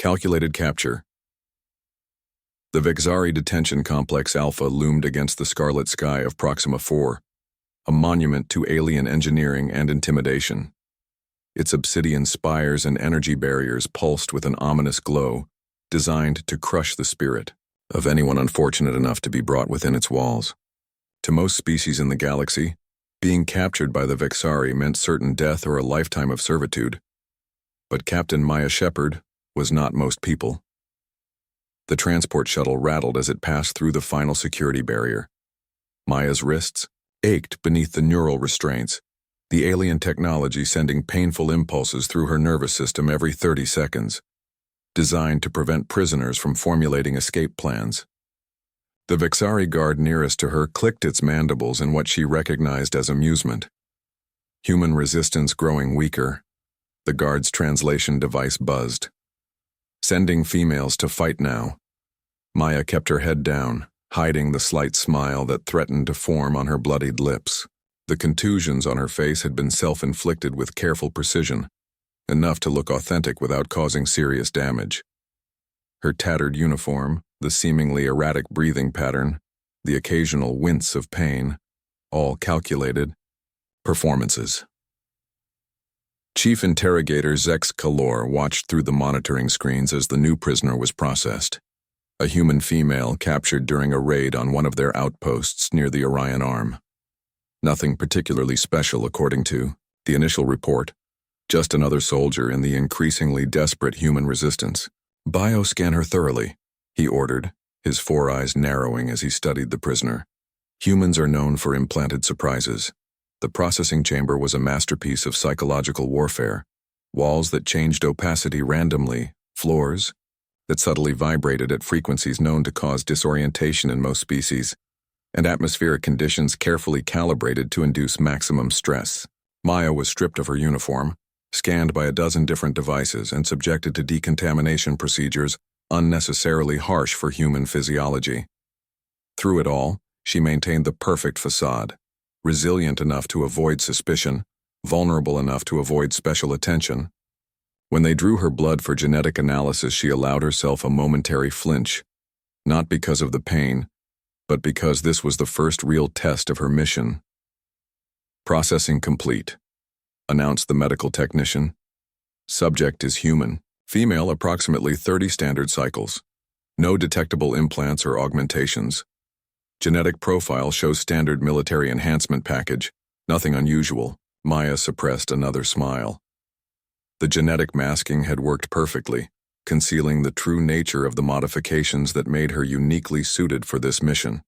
Calculated capture. The Vexari Detention Complex Alpha loomed against the scarlet sky of Proxima 4, a monument to alien engineering and intimidation. Its obsidian spires and energy barriers pulsed with an ominous glow, designed to crush the spirit of anyone unfortunate enough to be brought within its walls. To most species in the galaxy, being captured by the Vexari meant certain death or a lifetime of servitude. But Captain Maya Shepard was not most people. The transport shuttle rattled as it passed through the final security barrier. Maya's wrists ached beneath the neural restraints, the alien technology sending painful impulses through her nervous system every 30 seconds, designed to prevent prisoners from formulating escape plans. The Vexari guard nearest to her clicked its mandibles in what she recognized as amusement. Human resistance growing weaker, the guard's translation device buzzed. Sending females to fight now. Maya kept her head down, hiding the slight smile that threatened to form on her bloodied lips. The contusions on her face had been self-inflicted with careful precision, enough to look authentic without causing serious damage. Her tattered uniform, the seemingly erratic breathing pattern, the occasional wince of pain, all calculated performances. Chief Interrogator Zex Kalor watched through the monitoring screens as the new prisoner was processed. A human female captured during a raid on one of their outposts near the Orion Arm. Nothing particularly special according to the initial report, just another soldier in the increasingly desperate human resistance. Bioscan her thoroughly, he ordered, his four eyes narrowing as he studied the prisoner. Humans are known for implanted surprises. The processing chamber was a masterpiece of psychological warfare. Walls that changed opacity randomly, floors that subtly vibrated at frequencies known to cause disorientation in most species, and atmospheric conditions carefully calibrated to induce maximum stress. Maya was stripped of her uniform, scanned by a dozen different devices, and subjected to decontamination procedures unnecessarily harsh for human physiology. Through it all, she maintained the perfect facade, resilient enough to avoid suspicion, vulnerable enough to avoid special attention. When they drew her blood for genetic analysis, she allowed herself a momentary flinch, not because of the pain, but because this was the first real test of her mission. Processing complete, announced the medical technician. Subject is human, female approximately 30 standard cycles. No detectable implants or augmentations. Genetic profile shows standard military enhancement package, nothing unusual. Maya suppressed another smile. The genetic masking had worked perfectly, concealing the true nature of the modifications that made her uniquely suited for this mission.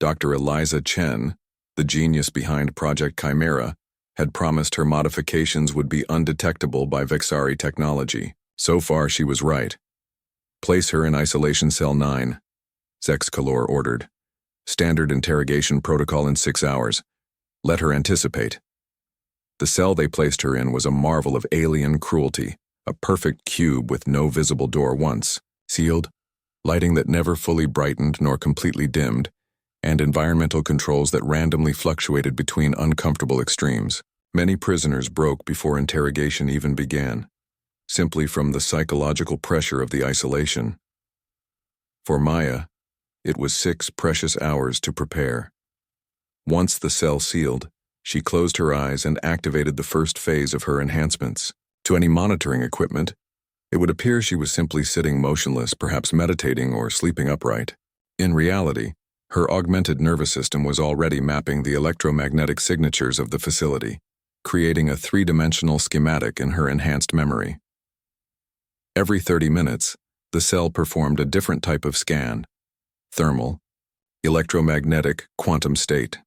Dr. Eliza Chen, the genius behind Project Chimera, had promised her modifications would be undetectable by Vexari technology. So far, she was right. Place her in Isolation Cell 9, Zex Kalor ordered. Standard interrogation protocol in 6 hours. Let her anticipate. The cell they placed her in was a marvel of alien cruelty, a perfect cube with no visible door once, sealed, lighting that never fully brightened nor completely dimmed, and environmental controls that randomly fluctuated between uncomfortable extremes. Many prisoners broke before interrogation even began, simply from the psychological pressure of the isolation. For Maya, it was 6 precious hours to prepare. Once the cell sealed, she closed her eyes and activated the first phase of her enhancements. To any monitoring equipment, it would appear she was simply sitting motionless, perhaps meditating or sleeping upright. In reality, her augmented nervous system was already mapping the electromagnetic signatures of the facility, creating a 3-dimensional schematic in her enhanced memory. Every 30 minutes, the cell performed a different type of scan: thermal, electromagnetic, quantum state.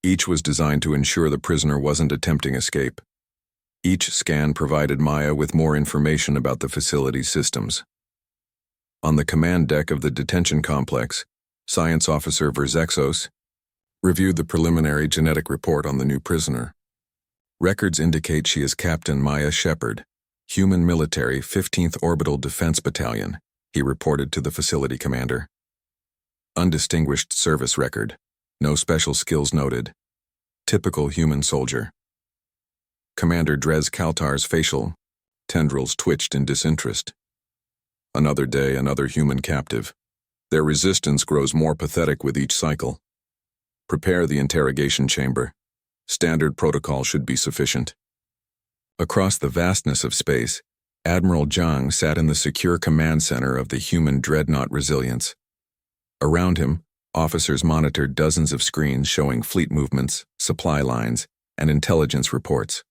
Each was designed to ensure the prisoner wasn't attempting escape. Each scan provided Maya with more information about the facility's systems. On the command deck of the detention complex, Science Officer Verzexos reviewed the preliminary genetic report on the new prisoner. Records indicate she is Captain Maya Shepard, Human Military 15th Orbital Defense Battalion, he reported to the facility commander. Undistinguished service record. No special skills noted. Typical human soldier. Commander Drez Kaltar's facial tendrils twitched in disinterest. Another day, another human captive. Their resistance grows more pathetic with each cycle. Prepare the interrogation chamber. Standard protocol should be sufficient. Across the vastness of space, Admiral Zhang sat in the secure command center of the human dreadnought Resilience. Around him, officers monitored dozens of screens showing fleet movements, supply lines, and intelligence reports.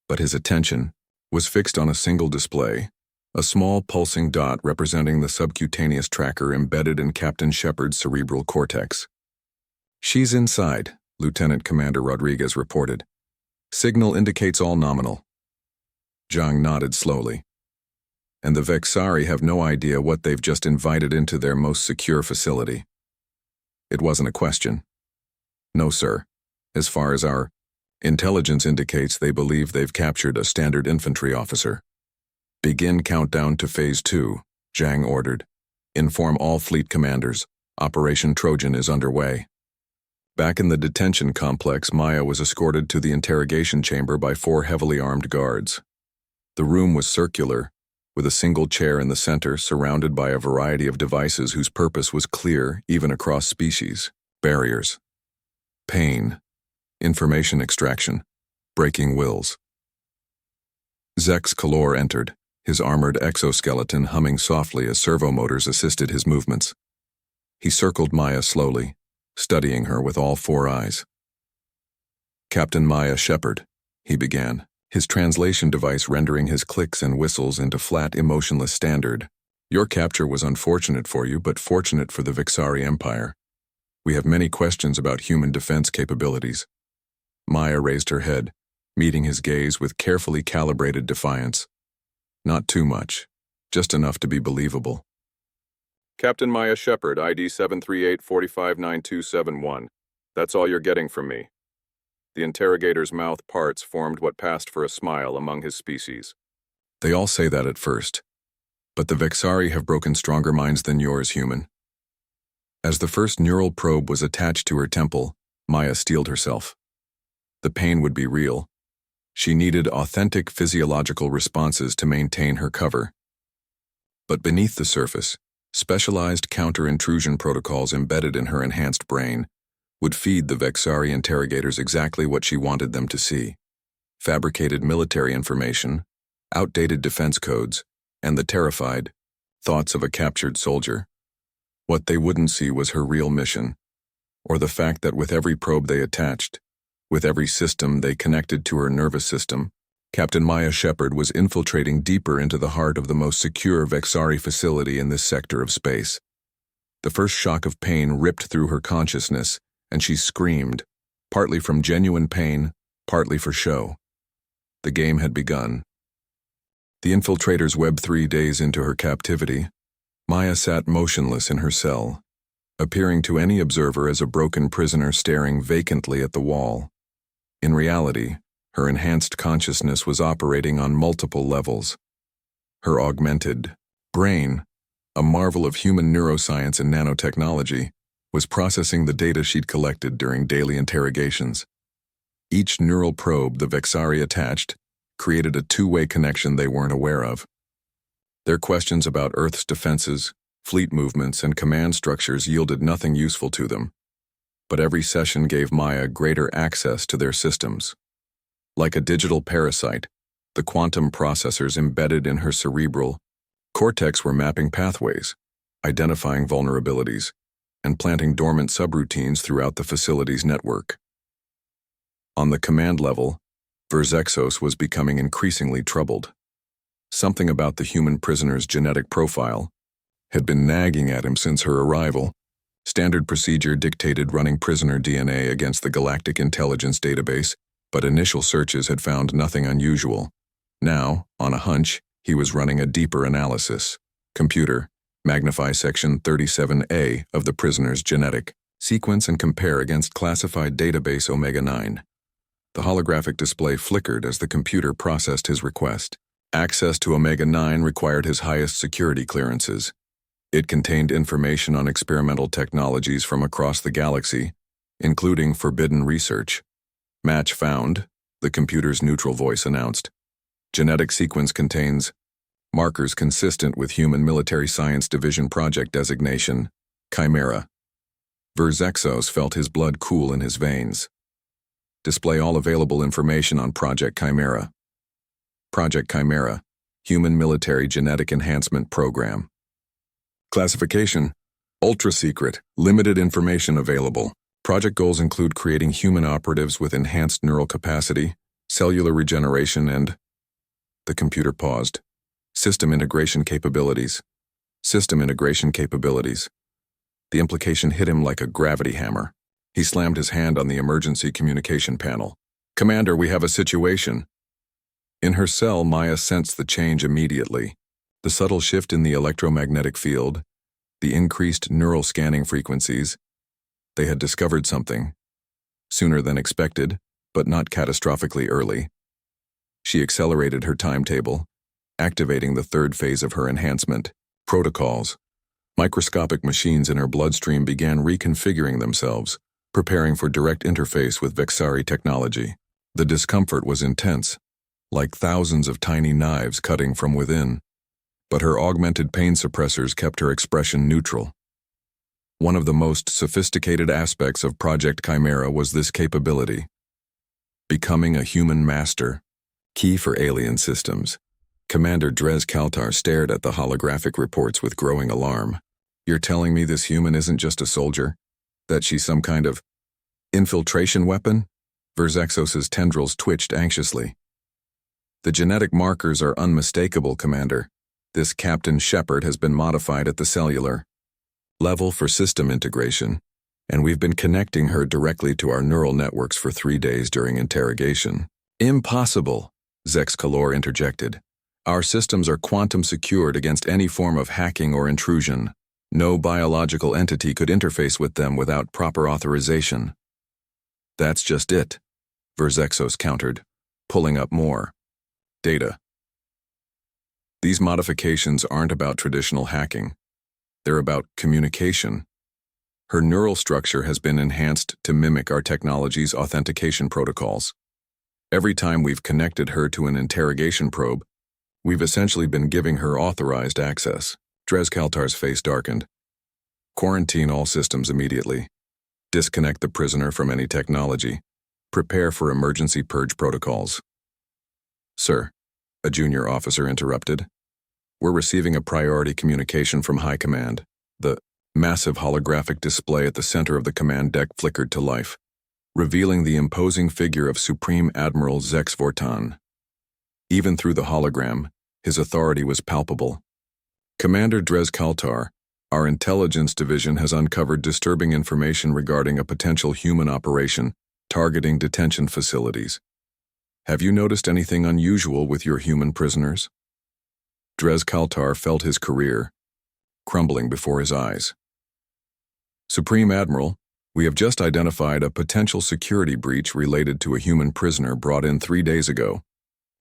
But his attention was fixed on a single display, a small pulsing dot representing the subcutaneous tracker embedded in Captain Shepard's cerebral cortex. "She's inside," Lieutenant Commander Rodriguez reported. "Signal indicates all nominal." Zhang nodded slowly. "And the Vexari have no idea what they've just invited into their most secure facility." It wasn't a question. "No, sir. As far as our intelligence indicates, they believe they've captured a standard infantry officer." "Begin countdown to Phase 2, Zhang ordered. "Inform all fleet commanders. Operation Trojan is underway." Back in the detention complex, Maya was escorted to the interrogation chamber by 4 heavily armed guards. The room was circular, with a single chair in the center surrounded by a variety of devices whose purpose was clear even across species. Barriers. Pain. Information extraction. Breaking wills. Zex Kalor entered, his armored exoskeleton humming softly as servomotors assisted his movements. He circled Maya slowly, studying her with all 4 eyes. "Captain Maya Shepard," he began, his translation device rendering his clicks and whistles into flat, emotionless standard. "Your capture was unfortunate for you, but fortunate for the Vexari Empire. We have many questions about human defense capabilities." Maya raised her head, meeting his gaze with carefully calibrated defiance. "Not too much, just enough to be believable." "Captain Maya Shepard, ID 738-459271. That's all you're getting from me." The interrogator's mouth parts formed what passed for a smile among his species. "They all say that at first. But the Vexari have broken stronger minds than yours, human." As the first neural probe was attached to her temple, Maya steeled herself. The pain would be real. She needed authentic physiological responses to maintain her cover. But beneath the surface, specialized counter-intrusion protocols embedded in her enhanced brain would feed the Vexari interrogators exactly what she wanted them to see: fabricated military information, outdated defense codes, and the terrified thoughts of a captured soldier. What they wouldn't see was her real mission, or the fact that with every probe they attached, with every system they connected to her nervous system, Captain Maya Shepard was infiltrating deeper into the heart of the most secure Vexari facility in this sector of space. The first shock of pain ripped through her consciousness, and she screamed, partly from genuine pain, partly for show. The game had begun. The infiltrators webbed 3 days into her captivity. Maya sat motionless in her cell, appearing to any observer as a broken prisoner staring vacantly at the wall. In reality, her enhanced consciousness was operating on multiple levels. Her augmented brain, a marvel of human neuroscience and nanotechnology, was processing the data she'd collected during daily interrogations. Each neural probe the Vexari attached created a 2-way connection they weren't aware of. Their questions about Earth's defenses, fleet movements, and command structures yielded nothing useful to them. But every session gave Maya greater access to their systems. Like a digital parasite, the quantum processors embedded in her cerebral cortex were mapping pathways, identifying vulnerabilities, and planting dormant subroutines throughout the facility's network. On the command level, Verzexos was becoming increasingly troubled. Something about the human prisoner's genetic profile had been nagging at him since her arrival. Standard procedure dictated running prisoner DNA against the Galactic intelligence database, but initial searches had found nothing unusual. Now, on a hunch, he was running a deeper analysis. Computer, magnify section 37A of the prisoner's genetic sequence and compare against classified database Omega-9. The holographic display flickered as the computer processed his request. Access to Omega-9 required his highest security clearances. It contained information on experimental technologies from across the galaxy, including forbidden research. Match found, the computer's neutral voice announced. Genetic sequence contains Markers consistent with Human Military Science Division project designation, Chimera. Verzexos felt his blood cool in his veins. Display all available information on Project Chimera. Project Chimera, Human Military Genetic Enhancement Program. Classification: Ultra Secret, limited information available. Project goals include creating human operatives with enhanced neural capacity, cellular regeneration, and... The computer paused. System integration capabilities. System integration capabilities. The implication hit him like a gravity hammer. He slammed his hand on the emergency communication panel. "Commander, we have a situation." In her cell, Maya sensed the change immediately. The subtle shift in the electromagnetic field, the increased neural scanning frequencies. They had discovered something. Sooner than expected, but not catastrophically early. She accelerated her timetable, activating the third phase of her enhancement, protocols. Microscopic machines in her bloodstream began reconfiguring themselves, preparing for direct interface with Vexari technology. The discomfort was intense, like thousands of tiny knives cutting from within. But her augmented pain suppressors kept her expression neutral. One of the most sophisticated aspects of Project Chimera was this capability. Becoming a human master, key for alien systems. Commander Drez Kaltar stared at the holographic reports with growing alarm. "You're telling me this human isn't just a soldier? That she's some kind of infiltration weapon?" Verzexos's tendrils twitched anxiously. "The genetic markers are unmistakable, Commander. This Captain Shepard has been modified at the cellular level for system integration, and we've been connecting her directly to our neural networks for 3 days during interrogation." "Impossible," Zex Kalor interjected. "Our systems are quantum secured against any form of hacking or intrusion. No biological entity could interface with them without proper authorization." "That's just it," Verzexos countered, pulling up more data. "These modifications aren't about traditional hacking. They're about communication. Her neural structure has been enhanced to mimic our technology's authentication protocols. Every time we've connected her to an interrogation probe, we've essentially been giving her authorized access." Drez Kaltar's face darkened. "Quarantine all systems immediately. Disconnect the prisoner from any technology. Prepare for emergency purge protocols." "Sir," a junior officer interrupted. "We're receiving a priority communication from High Command." The massive holographic display at the center of the command deck flickered to life, revealing the imposing figure of Supreme Admiral Zex Vortan. Even through the hologram, his authority was palpable. "Commander Drez Kaltar, our intelligence division has uncovered disturbing information regarding a potential human operation targeting detention facilities. Have you noticed anything unusual with your human prisoners?" Drez Kaltar felt his career crumbling before his eyes. "Supreme Admiral, we have just identified a potential security breach related to a human prisoner brought in 3 days ago.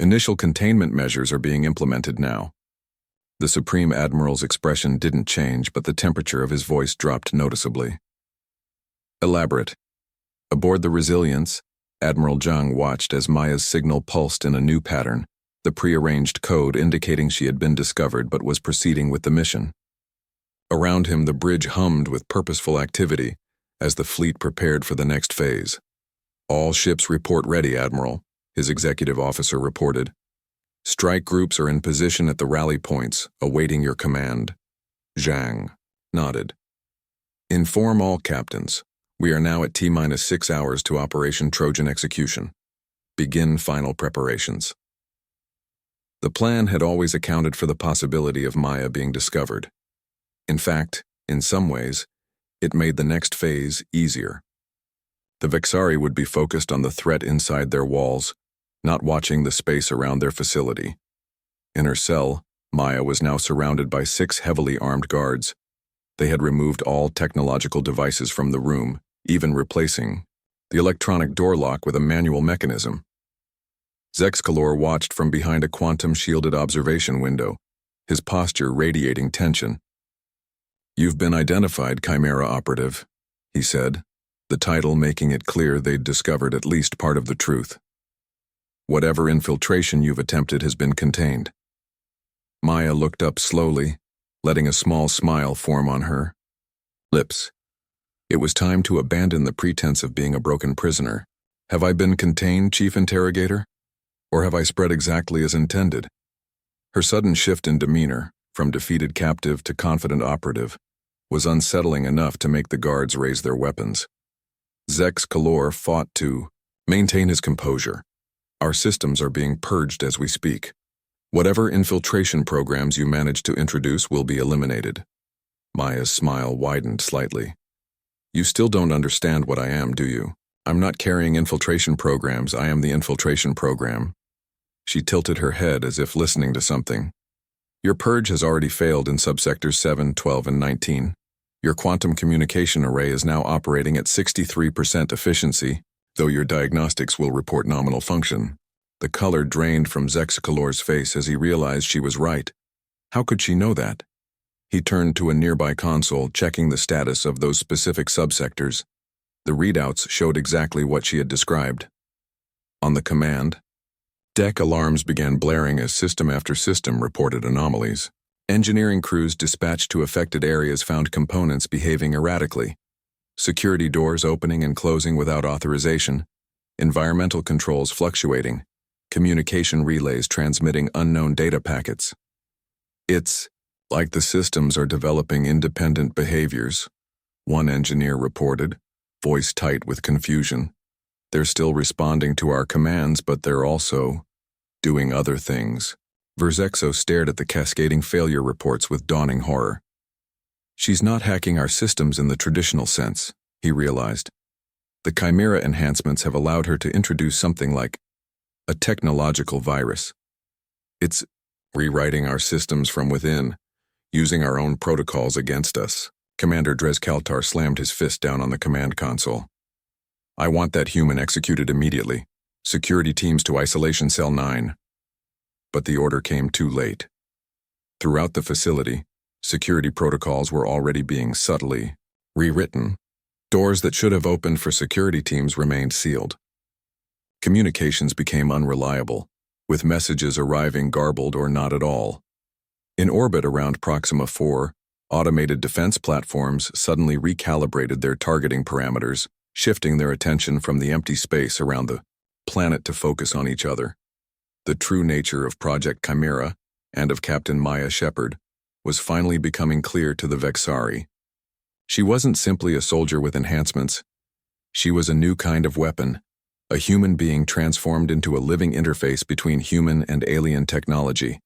Initial containment measures are being implemented now." The Supreme Admiral's expression didn't change, but the temperature of his voice dropped noticeably. "Elaborate." Aboard the Resilience, Admiral Zhang watched as Maya's signal pulsed in a new pattern, the prearranged code indicating she had been discovered but was proceeding with the mission. Around him, the bridge hummed with purposeful activity as the fleet prepared for the next phase. "All ships report ready, Admiral," his executive officer reported. "Strike groups are in position at the rally points, awaiting your command." Zhang nodded. "Inform all captains. We are now at T-6 hours to Operation Trojan execution. Begin final preparations." The plan had always accounted for the possibility of Maya being discovered. In fact, in some ways, it made the next phase easier. The Vexari would be focused on the threat inside their walls, not watching the space around their facility. In her cell, Maya was now surrounded by 6 heavily armed guards. They had removed all technological devices from the room, even replacing the electronic door lock with a manual mechanism. Zex Kalor watched from behind a quantum-shielded observation window, his posture radiating tension. "You've been identified, Chimera Operative," he said, the title making it clear they'd discovered at least part of the truth. "Whatever infiltration you've attempted has been contained." Maya looked up slowly, letting a small smile form on her lips. It was time to abandon the pretense of being a broken prisoner. Have I been contained, Chief Interrogator? Or have I spread exactly as intended? Her sudden shift in demeanor, from defeated captive to confident operative, was unsettling enough to make the guards raise their weapons. Zex Kalor fought to maintain his composure. Our systems are being purged as we speak. Whatever infiltration programs you manage to introduce will be eliminated. Maya's smile widened slightly. You still don't understand what I am, do you? I'm not carrying infiltration programs, I am the infiltration program. She tilted her head as if listening to something. Your purge has already failed in subsectors 7, 12, and 19. Your quantum communication array is now operating at 63% efficiency, though your diagnostics will report nominal function. The color drained from Zexikalor's face as he realized she was right. How could she know that? He turned to a nearby console, checking the status of those specific subsectors. The readouts showed exactly what she had described. On the command deck, alarms began blaring as system after system reported anomalies. Engineering crews dispatched to affected areas found components behaving erratically. Security doors opening and closing without authorization. Environmental controls fluctuating. Communication relays transmitting unknown data packets. It's like the systems are developing independent behaviors, one engineer reported, voice tight with confusion. They're still responding to our commands, but they're also doing other things. Verzexo stared at the cascading failure reports with dawning horror. She's not hacking our systems in the traditional sense, he realized. The Chimera enhancements have allowed her to introduce something like a technological virus. It's rewriting our systems from within, using our own protocols against us. Commander Drezkaltar slammed his fist down on the command console. I want that human executed immediately. Security teams to Isolation Cell 9. But the order came too late. Throughout the facility, security protocols were already being subtly rewritten. Doors that should have opened for security teams remained sealed. Communications became unreliable, with messages arriving garbled or not at all. In orbit around Proxima 4, automated defense platforms suddenly recalibrated their targeting parameters, shifting their attention from the empty space around the planet to focus on each other. The true nature of Project Chimera and of Captain Maya Shepard was finally becoming clear to the Vexari. She wasn't simply a soldier with enhancements. She was a new kind of weapon, a human being transformed into a living interface between human and alien technology,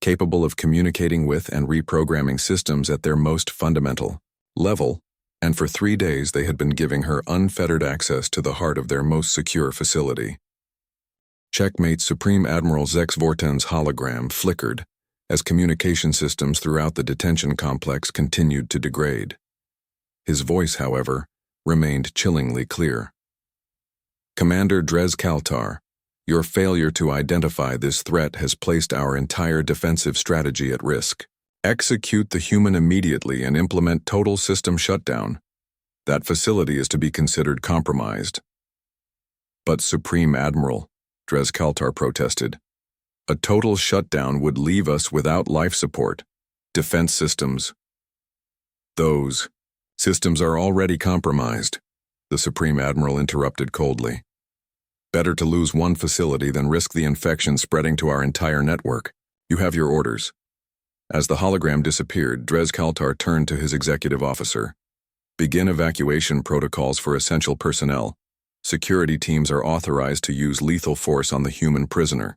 capable of communicating with and reprogramming systems at their most fundamental level, and for 3 days they had been giving her unfettered access to the heart of their most secure facility. Checkmate Supreme Admiral Zex Vorten's hologram flickered as communication systems throughout the detention complex continued to degrade. His voice, however, remained chillingly clear. Commander Drezkaltar, your failure to identify this threat has placed our entire defensive strategy at risk. Execute the human immediately and implement total system shutdown. That facility is to be considered compromised. But Supreme Admiral, Drezkaltar protested, a total shutdown would leave us without life support, defense systems. Those systems are already compromised, the Supreme Admiral interrupted coldly. Better to lose one facility than risk the infection spreading to our entire network. You have your orders. As the hologram disappeared, Drezkaltar turned to his executive officer. Begin evacuation protocols for essential personnel. Security teams are authorized to use lethal force on the human prisoner.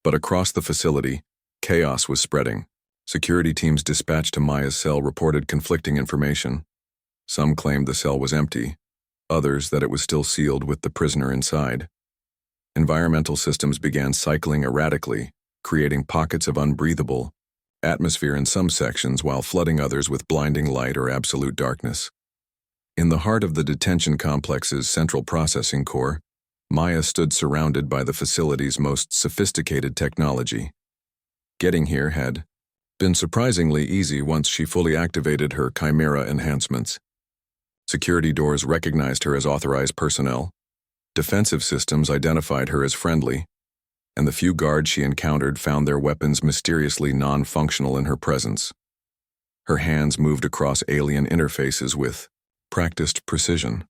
But across the facility, chaos was spreading. Security teams dispatched to Maya's cell reported conflicting information. Some claimed the cell was empty, others that it was still sealed with the prisoner inside. Environmental systems began cycling erratically, creating pockets of unbreathable atmosphere in some sections while flooding others with blinding light or absolute darkness. In the heart of the detention complex's central processing core, Maya stood surrounded by the facility's most sophisticated technology. Getting here had been surprisingly easy once she fully activated her Chimera enhancements. Security doors recognized her as authorized personnel. Defensive systems identified her as friendly, and the few guards she encountered found their weapons mysteriously non-functional in her presence. Her hands moved across alien interfaces with practiced precision.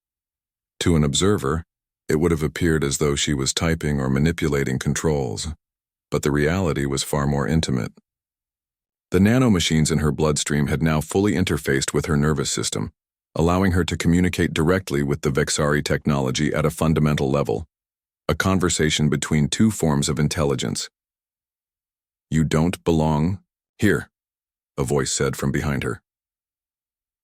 To an observer, it would have appeared as though she was typing or manipulating controls, but the reality was far more intimate. The nanomachines in her bloodstream had now fully interfaced with her nervous system, allowing her to communicate directly with the Vexari technology at a fundamental level, a conversation between two forms of intelligence. "You don't belong here," a voice said from behind her.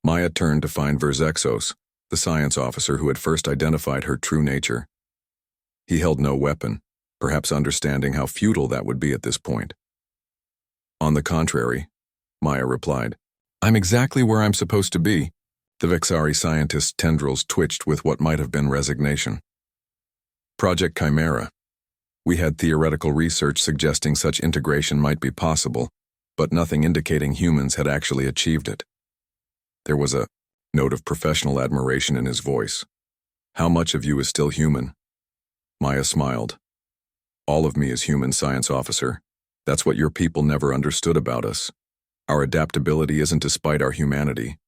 Maya turned to find Verzexos, the science officer who had first identified her true nature. He held no weapon, perhaps understanding how futile that would be at this point. "On the contrary," Maya replied, "I'm exactly where I'm supposed to be." The Vexari scientist's tendrils twitched with what might have been resignation. "Project Chimera. We had theoretical research suggesting such integration might be possible, but nothing indicating humans had actually achieved it." There was a note of professional admiration in his voice. "How much of you is still human?" Maya smiled. "All of me is human, science officer. That's what your people never understood about us. Our adaptability isn't despite our humanity.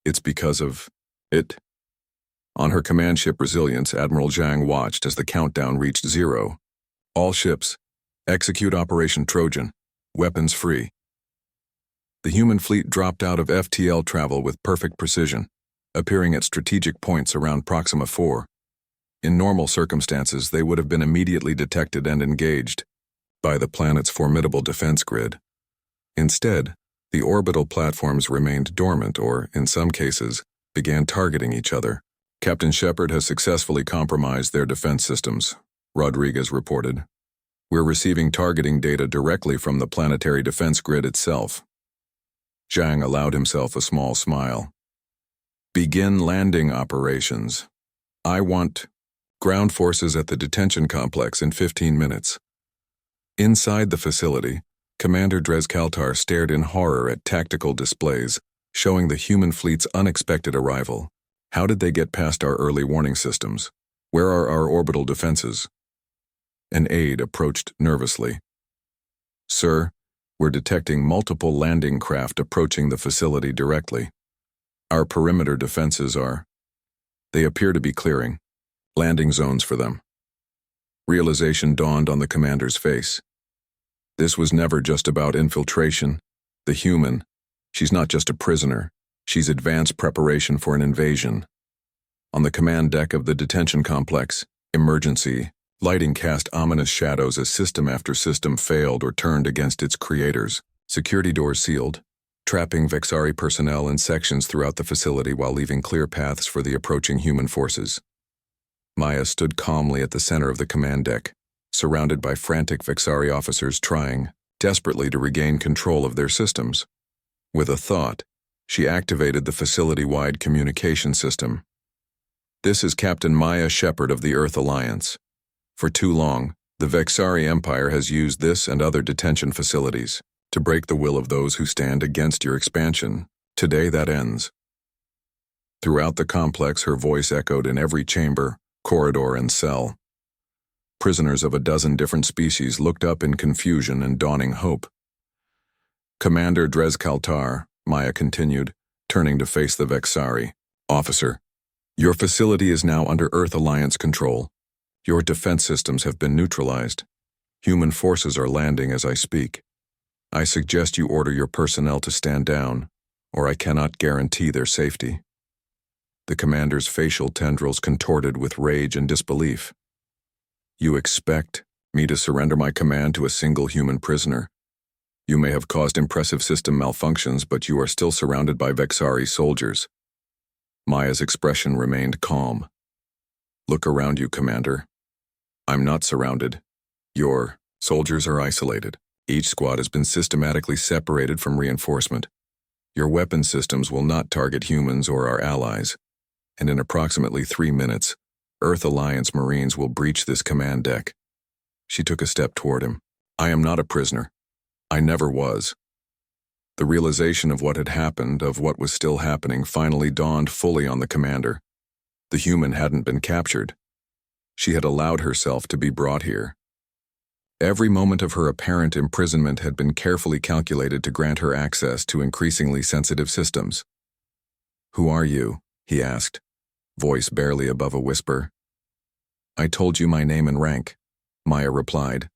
It's because of it." On her command ship Resilience, Admiral Zhang watched as the countdown reached 0. "All ships, execute Operation Trojan, weapons free." The human fleet dropped out of FTL travel with perfect precision, appearing at strategic points around Proxima 4. In normal circumstances, they would have been immediately detected and engaged by the planet's formidable defense grid. Instead, the orbital platforms remained dormant or, in some cases, began targeting each other. "Captain Shepard has successfully compromised their defense systems," Rodriguez reported. "We're receiving targeting data directly from the planetary defense grid itself." Zhang allowed himself a small smile. "Begin landing operations. I want ground forces at the detention complex in 15 minutes. Inside the facility, Commander Drezkaltar stared in horror at tactical displays, showing the human fleet's unexpected arrival. How did they get past our early warning systems? Where are our orbital defenses? An aide approached nervously. "Sir, we're detecting multiple landing craft approaching the facility directly. Our perimeter defenses they appear to be clearing landing zones for them." Realization dawned on the commander's face. This was never just about infiltration. The human, she's not just a prisoner, she's advanced preparation for an invasion. On the command deck of the detention complex, emergency lighting cast ominous shadows as system after system failed or turned against its creators. Security doors sealed, trapping Vexari personnel in sections throughout the facility while leaving clear paths for the approaching human forces. Maya stood calmly at the center of the command deck, surrounded by frantic Vexari officers trying, desperately, to regain control of their systems. With a thought, she activated the facility-wide communication system. "This is Captain Maya Shepard of the Earth Alliance. For too long, the Vexari Empire has used this and other detention facilities to break the will of those who stand against your expansion. Today that ends." Throughout the complex, her voice echoed in every chamber, corridor, and cell. Prisoners of a dozen different species looked up in confusion and dawning hope. "Commander Drezkaltar," Maya continued, turning to face the Vexari. "Officer, your facility is now under Earth Alliance control. Your defense systems have been neutralized. Human forces are landing as I speak. I suggest you order your personnel to stand down, or I cannot guarantee their safety." The commander's facial tendrils contorted with rage and disbelief. "You expect me to surrender my command to a single human prisoner? You may have caused impressive system malfunctions, but you are still surrounded by Vexari soldiers." Maya's expression remained calm. "Look around you, Commander. I'm not surrounded. Your soldiers are isolated. Each squad has been systematically separated from reinforcement. Your weapon systems will not target humans or our allies, and in approximately 3 minutes, Earth Alliance Marines will breach this command deck." She took a step toward him. "I am not a prisoner. I never was." The realization of what had happened, of what was still happening, finally dawned fully on the commander. The human hadn't been captured. She had allowed herself to be brought here. Every moment of her apparent imprisonment had been carefully calculated to grant her access to increasingly sensitive systems. "Who are you?" he asked, voice barely above a whisper. "I told you my name and rank," Maya replied.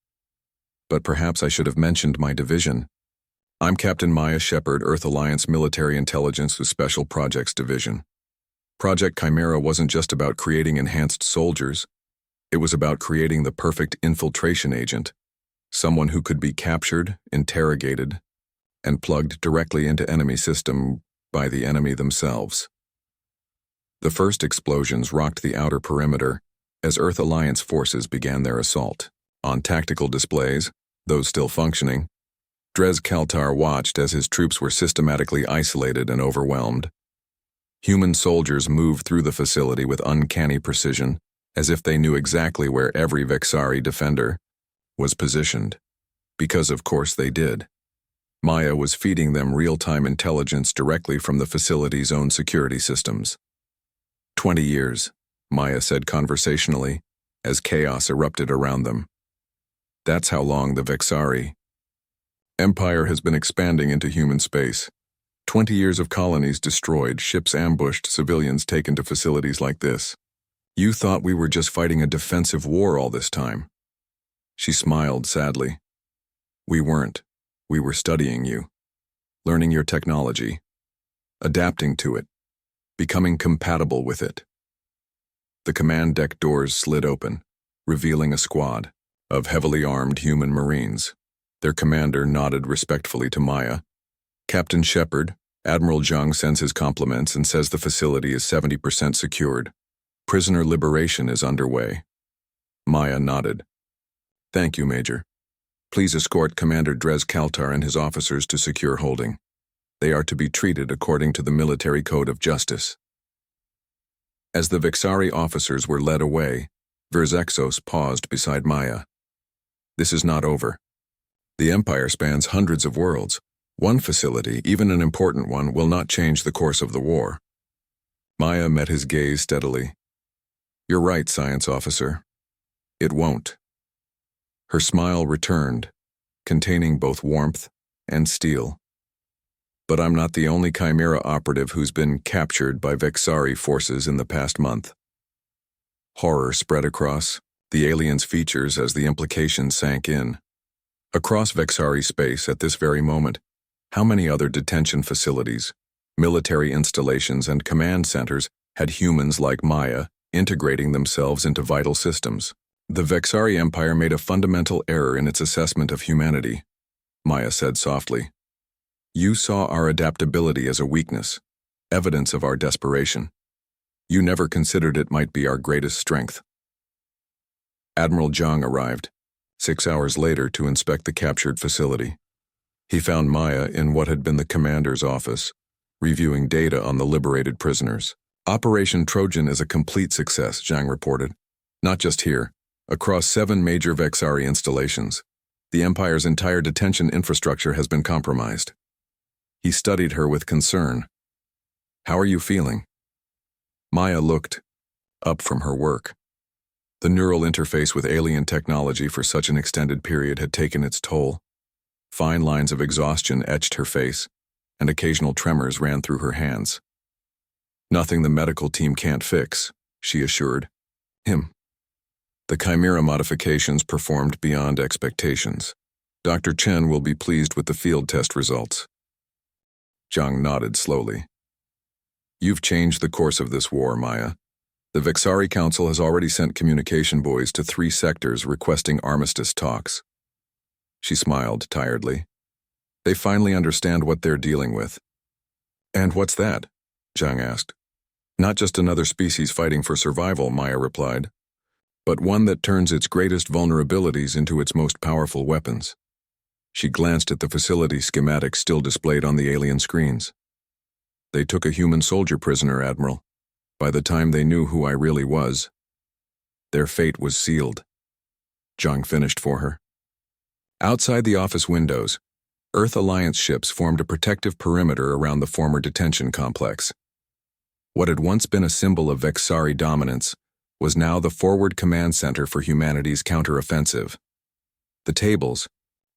"But perhaps I should have mentioned my division. I'm Captain Maya Shepard, Earth Alliance Military Intelligence Special Projects Division. Project Chimera wasn't just about creating enhanced soldiers. It was about creating the perfect infiltration agent, someone who could be captured, interrogated, and plugged directly into enemy system by the enemy themselves." The first explosions rocked the outer perimeter as Earth Alliance forces began their assault. On tactical displays, those still functioning, Drez Kaltar watched as his troops were systematically isolated and overwhelmed. Human soldiers moved through the facility with uncanny precision, as if they knew exactly where every Vexari defender was positioned. Because of course they did. Maya was feeding them real-time intelligence directly from the facility's own security systems. 20 years, Maya said conversationally, as chaos erupted around them. That's how long the Vexari Empire has been expanding into human space. 20 years of colonies destroyed, ships ambushed, civilians taken to facilities like this. You thought we were just fighting a defensive war all this time. She smiled sadly. We weren't. We were studying you, learning your technology, adapting to it, becoming compatible with it. The command deck doors slid open, revealing a squad of heavily armed human marines. Their commander nodded respectfully to Maya. "Captain Shepard, Admiral Zhang sends his compliments and says the facility is 70% secured. Prisoner liberation is underway." Maya nodded. "Thank you, Major. Please escort Commander Drez Kaltar and his officers to secure holding. They are to be treated according to the military code of justice." As the Vexari officers were led away, Verzexos paused beside Maya. "This is not over. The Empire spans hundreds of worlds. One facility, even an important one, will not change the course of the war." Maya met his gaze steadily. "You're right, science officer. It won't." Her smile returned, containing both warmth and steel. "But I'm not the only Chimera operative who's been captured by Vexari forces in the past month." Horror spread across the aliens' features as the implications sank in. Across Vexari space at this very moment, how many other detention facilities, military installations, and command centers had humans like Maya integrating themselves into vital systems? The Vexari Empire made a fundamental error in its assessment of humanity, Maya said softly. "You saw our adaptability as a weakness, evidence of our desperation. You never considered it might be our greatest strength." Admiral Zhang arrived 6 hours later to inspect the captured facility. He found Maya in what had been the commander's office, reviewing data on the liberated prisoners. "Operation Trojan is a complete success," Zhang reported. "Not just here, across 7 major Vexari installations. The Empire's entire detention infrastructure has been compromised." He studied her with concern. "How are you feeling?" Maya looked up from her work. The neural interface with alien technology for such an extended period had taken its toll. Fine lines of exhaustion etched her face, and occasional tremors ran through her hands. "Nothing the medical team can't fix," she assured him. "The Chimera modifications performed beyond expectations. Dr. Chen will be pleased with the field test results." Zhang nodded slowly. "You've changed the course of this war, Maya. The Vexari Council has already sent communication buoys to 3 sectors requesting armistice talks." She smiled tiredly. "They finally understand what they're dealing with." "And what's that?" Zhang asked. "Not just another species fighting for survival," Maya replied, "but one that turns its greatest vulnerabilities into its most powerful weapons." She glanced at the facility schematics still displayed on the alien screens. "They took a human soldier prisoner, Admiral. By the time they knew who I really was, their fate was sealed." Zhang finished for her. Outside the office windows, Earth Alliance ships formed a protective perimeter around the former detention complex. What had once been a symbol of Vexari dominance was now the forward command center for humanity's counteroffensive. The tables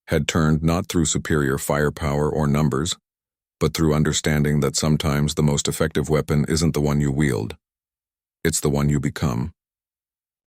had turned not through superior firepower or numbers, but through understanding that sometimes the most effective weapon isn't the one you wield. It's the one you become.